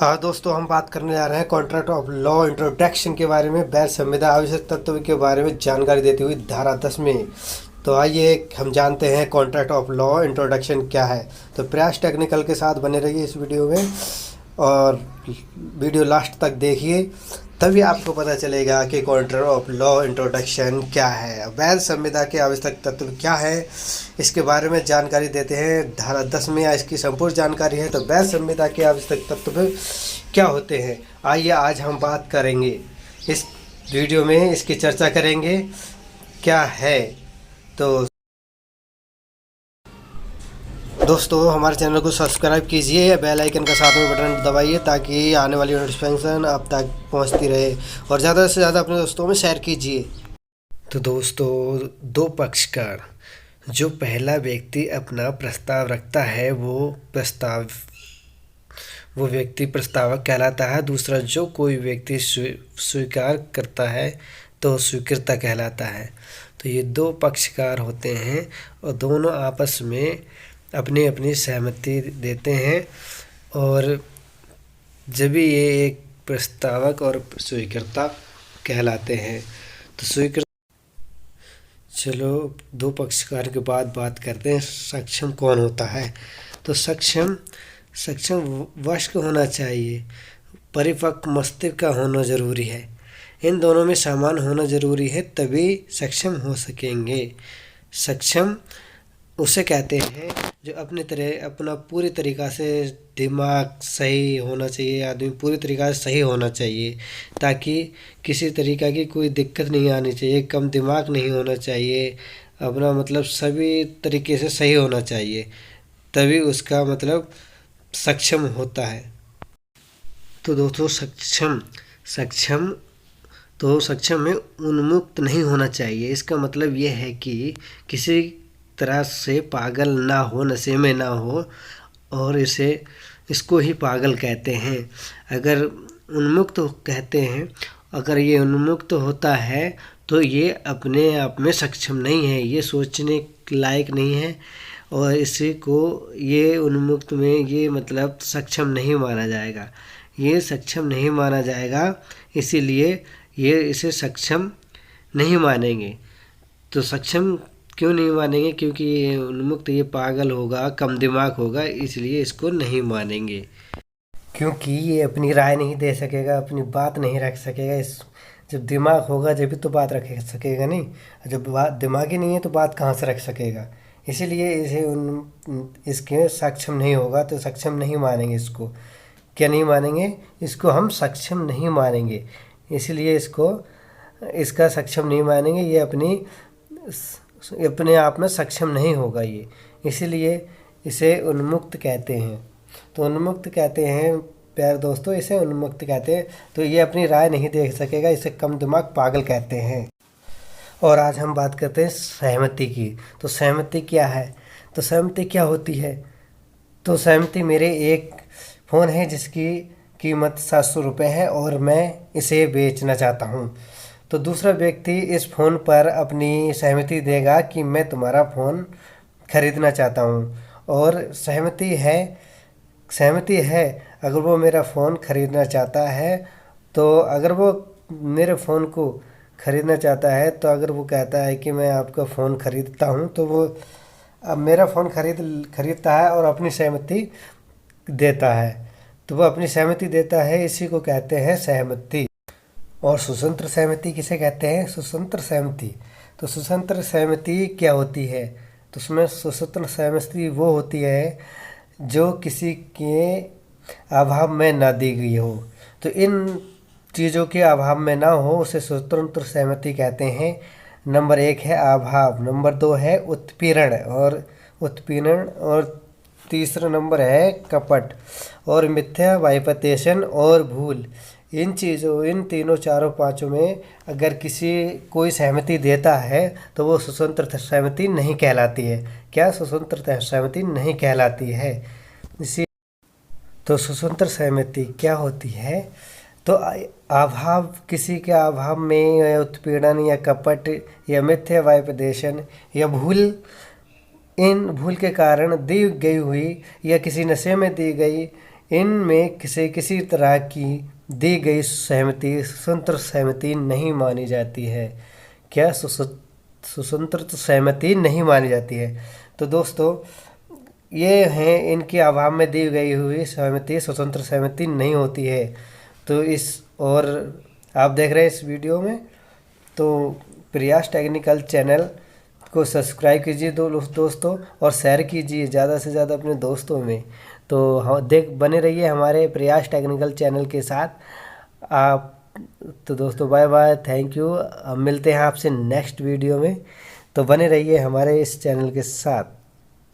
हाँ दोस्तों, हम बात करने जा रहे हैं कॉन्ट्रैक्ट ऑफ लॉ इंट्रोडक्शन के बारे में। वैध संविदा आवश्यक तत्व के बारे में जानकारी देती हुई धारा 10 में। तो आइए हम जानते हैं कॉन्ट्रैक्ट ऑफ लॉ इंट्रोडक्शन क्या है। तो प्रयास टेक्निकल के साथ बने रहिए इस वीडियो में और वीडियो लास्ट तक देखिए, तभी आपको पता चलेगा कि कॉन्ट्रैक्ट ऑफ लॉ इंट्रोडक्शन क्या है, वैध संविदा के आवश्यक तत्व क्या है, इसके बारे में जानकारी देते हैं। धारा 10 में इसकी संपूर्ण जानकारी है। तो वैध संविदा के आवश्यक तत्व क्या होते हैं, आइए आज हम बात करेंगे। इस वीडियो में इसकी चर्चा करेंगे क्या है। तो दोस्तों, हमारे चैनल को सब्सक्राइब कीजिए या बेल आइकन का साथ में बटन दबाइए ताकि आने वाली नोटिफिकेशन आप तक पहुंचती रहे, और ज़्यादा से ज़्यादा अपने दोस्तों में शेयर कीजिए। तो दोस्तों, दो पक्षकार, जो पहला व्यक्ति अपना प्रस्ताव रखता है वो व्यक्ति प्रस्तावक कहलाता है। दूसरा, जो कोई व्यक्ति स्वीकार करता है तो स्वीकृता कहलाता है। तो ये दो पक्षकार होते हैं और दोनों आपस में अपनी अपनी सहमति देते हैं, और जब भी ये एक प्रस्तावक और स्वीकृता कहलाते हैं। तो स्वीकृत चलो दो पक्षकार के बाद बात करते हैं सक्षम कौन होता है। तो सक्षम वयस्क होना चाहिए, परिपक्व मस्तिष्क का होना ज़रूरी है। इन दोनों में समान होना ज़रूरी है, तभी सक्षम हो सकेंगे। सक्षम उसे कहते हैं जो अपना पूरी तरीक़ा से दिमाग सही होना चाहिए, आदमी पूरी तरीक़ा से सही होना चाहिए, ताकि किसी तरीक़ा की कोई दिक्कत नहीं आनी चाहिए। कम दिमाग नहीं होना चाहिए, अपना मतलब सभी तरीके से सही होना चाहिए, तभी उसका मतलब सक्षम होता है। तो दोस्तों, सक्षम में उन्मुक्त नहीं होना चाहिए। इसका मतलब यह है कि किसी तरह से पागल ना हो, नशे में ना हो, और इसको ही पागल कहते हैं। अगर उन्मुक्त कहते हैं, अगर ये उन्मुक्त होता है तो ये अपने आप में सक्षम नहीं है, ये सोचने लायक नहीं है, और इसी को ये उन्मुक्त में ये मतलब सक्षम नहीं माना जाएगा। ये सक्षम नहीं माना जाएगा, इसीलिए ये इसे सक्षम नहीं मानेंगे। तो सक्षम क्यों नहीं मानेंगे? क्योंकि ये उन्मुक्त, ये पागल होगा, कम दिमाग होगा, इसलिए इसको नहीं मानेंगे। क्योंकि ये अपनी राय नहीं दे सकेगा, अपनी बात नहीं रख सकेगा। जब दिमाग होगा जब भी तो बात रख सकेगा नहीं, जब बात दिमाग ही नहीं है तो बात कहाँ से रख सकेगा। इसीलिए इसके सक्षम नहीं होगा, तो सक्षम नहीं मानेंगे इसको। क्या नहीं मानेंगे? इसको हम सक्षम नहीं मानेंगे, इसलिए इसका सक्षम नहीं मानेंगे। ये अपने आप में सक्षम नहीं होगा ये, इसीलिए इसे उन्मुक्त कहते हैं। तो उन्मुक्त कहते हैं प्यारे दोस्तों, इसे उन्मुक्त कहते हैं। तो ये अपनी राय नहीं दे सकेगा, इसे कम दिमाग पागल कहते हैं। और आज हम बात करते हैं सहमति की। तो सहमति क्या है? तो सहमति क्या होती है? तो सहमति, मेरे एक फ़ोन है जिसकी कीमत 700 रुपये है और मैं इसे बेचना चाहता हूँ। तो दूसरा व्यक्ति इस फ़ोन पर अपनी सहमति देगा कि मैं तुम्हारा फ़ोन खरीदना चाहता हूँ, और सहमति है अगर वो मेरा फ़ोन खरीदना चाहता है। तो अगर वो मेरे फ़ोन को खरीदना चाहता है, तो अगर वो कहता है कि मैं आपका फ़ोन खरीदता हूँ, तो वो अब मेरा फ़ोन खरीदता है और अपनी सहमति देता है। तो वो अपनी सहमति देता है, इसी को कहते हैं सहमति। और स्वतंत्र सहमति किसे कहते हैं? स्वतंत्र सहमति। तो स्वतंत्र सहमति क्या होती है? तो उसमें स्वतंत्र सहमति वो होती है जो किसी के अभाव में ना दी गई हो। तो इन चीज़ों के अभाव में ना हो, उसे स्वतंत्र सहमति कहते हैं। नंबर 1 है अभाव, नंबर 2 है उत्पीड़न, और तीसरा नंबर है कपट और मिथ्या वाइफिकेशन और भूल। इन तीनों चारों पांचों में अगर कोई सहमति देता है तो वो स्वतंत्र सहमति नहीं कहलाती है। क्या? स्वतंत्र सहमति नहीं कहलाती है। तो स्वतंत्र सहमति क्या होती है? तो अभाव, किसी के अभाव में, या उत्पीड़न या कपट या मिथ्या वाइफिकेशन या भूल, इन भूल के कारण दी गई हुई या किसी नशे में दी गई इनमें किसी तरह की दी गई सहमति स्वतंत्र सहमति नहीं मानी जाती है। क्या स्वतंत्र सहमति नहीं मानी जाती है। तो दोस्तों ये हैं इनके अभाव में दी गई हुई सहमति स्वतंत्र सहमति नहीं होती है। तो इस और आप देख रहे हैं इस वीडियो में, तो प्रयास टेक्निकल चैनल को सब्सक्राइब कीजिए दोस्तों, और शेयर कीजिए ज़्यादा से ज़्यादा अपने दोस्तों में। तो हम बने रहिए हमारे प्रयास टेक्निकल चैनल के साथ आप। तो दोस्तों बाय बाय, थैंक यू। अब मिलते हैं आपसे नेक्स्ट वीडियो में। तो बने रहिए हमारे इस चैनल के साथ।